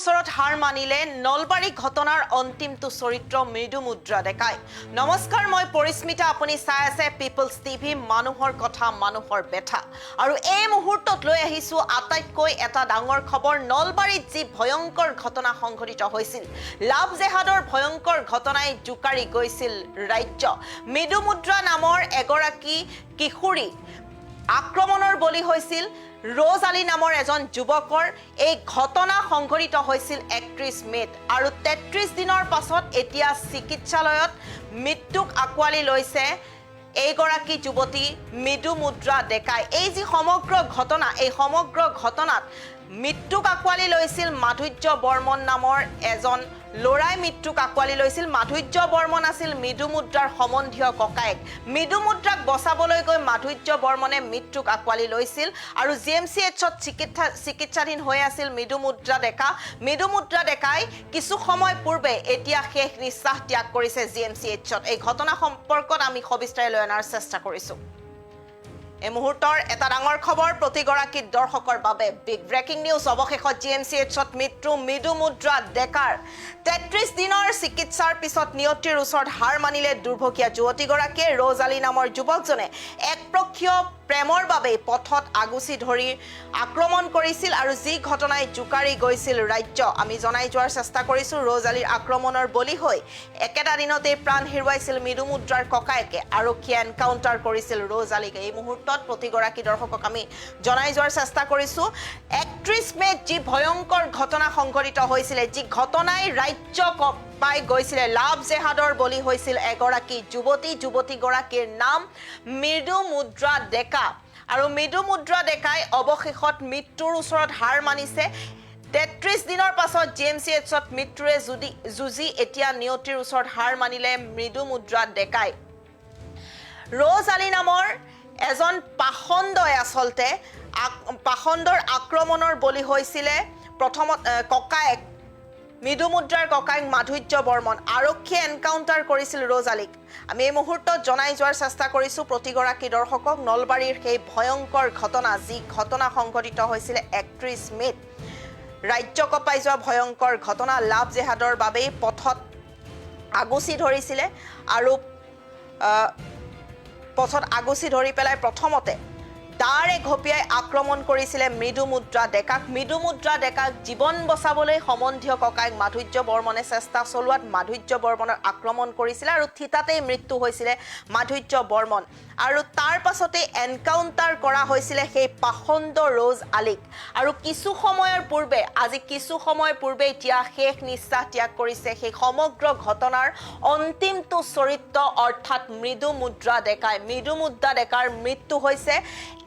ওচৰত হাৰ মানিলে নলবাৰী ঘটনাৰ অন্তিমটো চৰিত্ৰ মৃদুমুদ্ৰা ডেকাই। নমস্কাৰ, মই পৰিস্মিতা, আপুনি চাই আছে পিপলছ টিভি, মানুহৰ কথা মানুহৰ বেথা। আৰু এই মুহূৰ্তত লৈ আহিছো আটাইতকৈ এটা ডাঙৰ খবৰ। নলবাৰীত যি ভয়ংকৰ ঘটনা সংঘটিত হৈছিল, লাভ জেহাদৰ ভয়ংকৰ ঘটনাই জোকাৰি গৈছিল ৰাজ্য। মৃদুমুদ্ৰা নামৰ এগৰাকী কিশোৰী আক্ৰমণৰ বলি হৈছিল ৰ'জ আলী নামৰ এজন যুৱকৰ। এই ঘটনা সংঘটিত হৈছিল 31 মেত আৰু 33 দিনৰ পাছত এতিয়া চিকিৎসালয়ত মৃত্যুক আঁকোৱালি লৈছে এইগৰাকী যুৱতী মৃদুমুদ্ৰা ডেকাই। এই যি সমগ্ৰ ঘটনা, এই সমগ্ৰ ঘটনাত মৃত্যুক আঁকোৱালি লৈছিল মাধুৰ্য বৰ্মন নামৰ এজন ল'ৰাই। মৃত্যুক আঁকোৱালি লৈছিল। মাধুৰ্য বৰ্মন আছিল মৃদুমুদ্ৰাৰ সম্বন্ধীয় ককায়েক। মৃদুমুদ্ৰাক বচাবলৈ গৈ মাধুৰ্য বৰ্মনে মৃত্যুক আঁকোৱালি লৈছিল আৰু GMCHত চিকিৎসাধীন হৈ আছিল মৃদুমুদ্ৰা ডেকা। মৃদুমুদ্ৰা ডেকাই কিছু সময় পূৰ্বে এতিয়া শেষ নিশ্বাস ত্যাগ কৰিছে GMCHত। এই ঘটনা সম্পৰ্কত আমি সবিস্তাৰে লৈ অনাৰ চেষ্টা কৰিছোঁ। এই মুহূৰ্তৰ এটা ডাঙৰ খবৰ প্ৰতিগৰাকী দৰ্শকৰ বাবে। Big breaking news. অৱশেষত GMCHত মৃত্যু মৃদুমুদ্ৰা ডেকাৰ। 33 দিনৰ চিকিৎসাৰ পিছত নিয়তিৰ ওচৰত হাৰ মানিলে দুৰ্ভগীয়া যুৱতীগৰাকীয়ে। ৰ'জ আলী নামৰ যুৱকজনে একপক্ষীয় প্ৰেমৰ বাবে পথত আগুচি ধৰি আক্ৰমণ কৰিছিল আৰু যি ঘটনাই জোকাৰি গৈছিল ৰাজ্য। আমি জনাই যোৱাৰ চেষ্টা কৰিছোঁ, ৰ'জ আলীৰ আক্ৰমণৰ বলি হৈ একেটা দিনতেই প্ৰাণ হেৰুৱাইছিল মৃদুমুদ্ৰাৰ ককায়েকে। আৰক্ষীয়ে এনকাউণ্টাৰ কৰিছিল ৰ'জ আলীক। এই মুহূৰ্তত প্ৰতিগৰাকী দৰ্শকক আমি জনাই যোৱাৰ চেষ্টা কৰিছোঁ। 31 মেত যি ভয়ংকৰ ঘটনা সংঘটিত হৈছিলে, যি ঘটনাই ৰাজ্য কঁপাই গৈছিলে, লাভ জেহাদৰ বলি হৈছিল এগৰাকী যুৱতীগৰাকীৰ নাম মৃদুমুদ্ৰা ডেকা। আৰু মৃদুমুদ্ৰা ডেকাই অৱশেষত মৃত্যুৰ ওচৰত হাৰ মানিছে। 33 দিনৰ পাছত GMCHত মৃত্যুৰে যুঁজি এতিয়া নিয়তিৰ ওচৰত হাৰ মানিলে মৃদুমুদ্ৰা ডেকাই। ৰ'জ আলী নামৰ এজন পাখণ্ডই আচলতে পাখণ্ডৰ আক্ৰমণৰ বলি হৈছিলে প্ৰথমত ককায়েক মৃদুমুদ্ৰাৰ ককায়েক মাধুৰ্য বৰ্মন। আৰক্ষীয়ে এনকাউণ্টাৰ কৰিছিল ৰ'জ আলীক। আমি এই মুহূৰ্তত জনাই যোৱাৰ চেষ্টা কৰিছোঁ প্ৰতিগৰাকী দৰ্শকক নলবাৰীৰ সেই ভয়ংকৰ ঘটনা, যি ঘটনা সংঘটিত হৈছিলে 31 মেত। ৰাজ্য কঁপাই যোৱা ভয়ংকৰ ঘটনা। লাভ জেহাদৰ বাবেই পথত আগুচি ধৰিছিলে আৰু পথত আগুচি ধৰি পেলাই প্ৰথমতে দাৰে ঘপিয়াই আক্ৰমণ কৰিছিলে মৃদুমুদ্ৰা ডেকাক। মৃদুমুদ্ৰা ডেকাক জীৱন বচাবলৈ সম্বন্ধীয় ককায়েক মাধুৰ্য বৰ্মনে চেষ্টা চলোৱাত মাধুৰ্য বৰ্মনক আক্ৰমণ কৰিছিলে আৰু থিতাতেই মৃত্যু হৈছিলে মাধুৰ্য বৰ্মন। আৰু তাৰ পাছতে এনকাউণ্টাৰ কৰা হৈছিলে সেই পাখণ্ড ৰ'জ আলীক। আৰু কিছু সময় পূৰ্বে এতিয়া শেষ নিশ্বাস ত্যাগ কৰিছে সেই সমগ্ৰ ঘটনাৰ অন্তিমটো চৰিত্ৰ, অৰ্থাৎ মৃদুমুদ্ৰা ডেকাই। মৃদুমুদ্ৰা ডেকাৰ মৃত্যু হৈছে।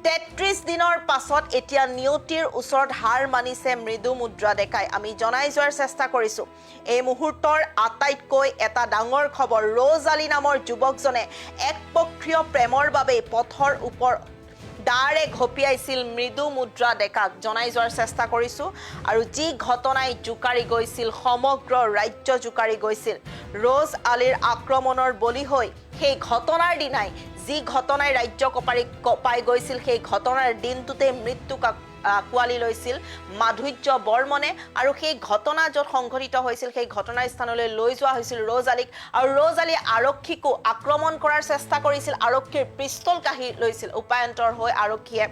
33 দিনৰ পাছত এতিয়া নিয়তিৰ ওচৰত হাৰ মানিছে মৃদুমুদ্ৰা ডেকাই। আমি জনাই যোৱাৰ চেষ্টা কৰিছোঁ এই মুহূৰ্তৰ আটাইতকৈ এটা ডাঙৰ খবৰ। ৰ'জ আলী নামৰ যুৱকজনে একপক্ষীয় প্ৰেমৰ বাবে পথৰ ওপৰত দাৰে ঘপিয়াইছিল মৃদুমুদ্ৰা ডেকাক। জনাই যোৱাৰ চেষ্টা কৰিছোঁ আৰু যি ঘটনাই জোকাৰি গৈছিল, সমগ্ৰ ৰাজ্য জোকাৰি গৈছিল ৰ'জ আলীৰ আক্ৰমণৰ বলি হৈ। সেই ঘটনাৰ দিনাই, যি ঘটনাই ৰাজ্য কঁপাই গৈছিল, সেই ঘটনাৰ দিনটোতে মৃত্যুক আঁকোৱালি লৈছিল মাধুৰ্য বৰ্মনে। আৰু সেই ঘটনা য'ত সংঘটিত হৈছিল সেই ঘটনাৰ স্থানলৈ লৈ যোৱা হৈছিল ৰ'জ আলীক। আৰু ৰ'জ আলীয়ে আৰক্ষীকো আক্ৰমণ কৰাৰ চেষ্টা কৰিছিল, আৰক্ষীৰ পিষ্টল কাঢ়ি লৈছিল। উপায়ন্তৰ হৈ আৰক্ষীয়ে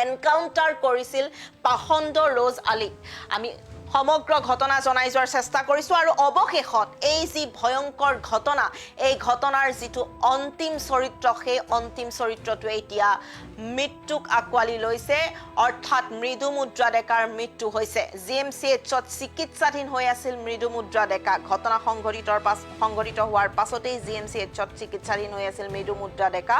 এনকাউণ্টাৰ কৰিছিল পাখণ্ড ৰ'জ আলীক। আমি সমগ্ৰ ঘটনা জনাই যোৱাৰ চেষ্টা কৰিছোঁ আৰু অৱশেষত এই যি ভয়ংকৰ ঘটনা, এই ঘটনাৰ যিটো অন্তিম চৰিত্ৰ, সেই অন্তিম চৰিত্ৰটোৱে এতিয়া মৃত্যুক আঁকোৱালি লৈছে, অৰ্থাৎ মৃদুমুদ্ৰা ডেকাৰ মৃত্যু হৈছে। GMCHত চিকিৎসাধীন হৈ আছিল মৃদুমুদ্ৰা ডেকা। ঘটনা সংঘটিত হোৱাৰ পাছতেই GMCHত চিকিৎসাধীন হৈ আছিল মৃদুমুদ্ৰা ডেকা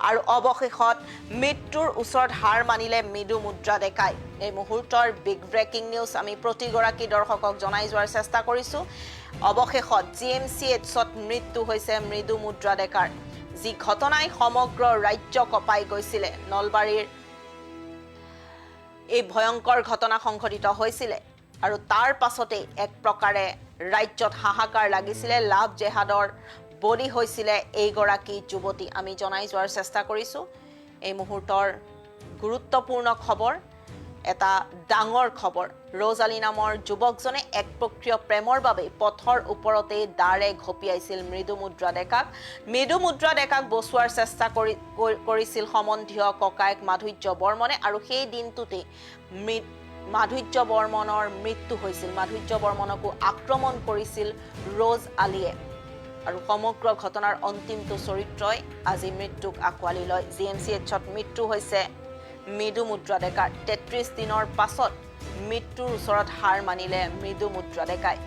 আৰু অৱশেষত মৃত্যুৰ ওচৰত হাৰ মানিলে মৃদুমুদ্ৰা ডেকাই। এই মুহূৰ্তৰ বিগ ব্ৰেকিং নিউজ আমি প্ৰতিগৰাকী দৰ্শকক জনাই যোৱাৰ চেষ্টা কৰিছোঁ। অৱশেষত GMCHত মৃত্যু হৈছে মৃদুমুদ্ৰা ডেকাৰ। যি ঘটনাই সমগ্ৰ ৰাজ্য কঁপাই গৈছিলে, নলবাৰীৰ এই ভয়ংকৰ ঘটনা সংঘটিত হৈছিলে আৰু তাৰ পাছতেই এক প্ৰকাৰে ৰাজ্যত হাহাকাৰ লাগিছিলে। লাভ জেহাদৰ বলি হৈছিলে এইগৰাকী যুৱতী। আমি জনাই যোৱাৰ চেষ্টা কৰিছোঁ এই মুহূৰ্তৰ গুৰুত্বপূৰ্ণ খবৰ। এটা ডাঙৰ খবৰ ৰ'জ আলী নামৰ যুৱকজনে এক প্ৰক্ৰিয় প্ৰেমৰ বাবে পথৰ ওপৰতে দাৰে ঘপিয়াইছিল মৃদুমুদ্ৰা ডেকাক বচোৱাৰ চেষ্টা কৰিছিল সম্বন্ধীয় ককায়েক মাধুৰ্য বৰ্মনে আৰু সেই দিনটোতে মাধুৰ্য বৰ্মনৰ মৃত্যু হৈছিল মাধুৰ্য বৰ্মনকো আক্ৰমণ কৰিছিল ৰ'জ আলীয়ে আৰু সমগ্ৰ ঘটনাৰ অন্তিমটো চৰিত্ৰই আজি মৃত্যুক আঁকোৱালি লয় জিএমচিএইচত মৃত্যু হৈছে মৃদুমুদ্ৰা ডেকাৰ ৩৩ দিনৰ পাছত মৃত্যুৰ ওচৰত হাৰ মানিলে মৃদুমুদ্ৰা ডেকাই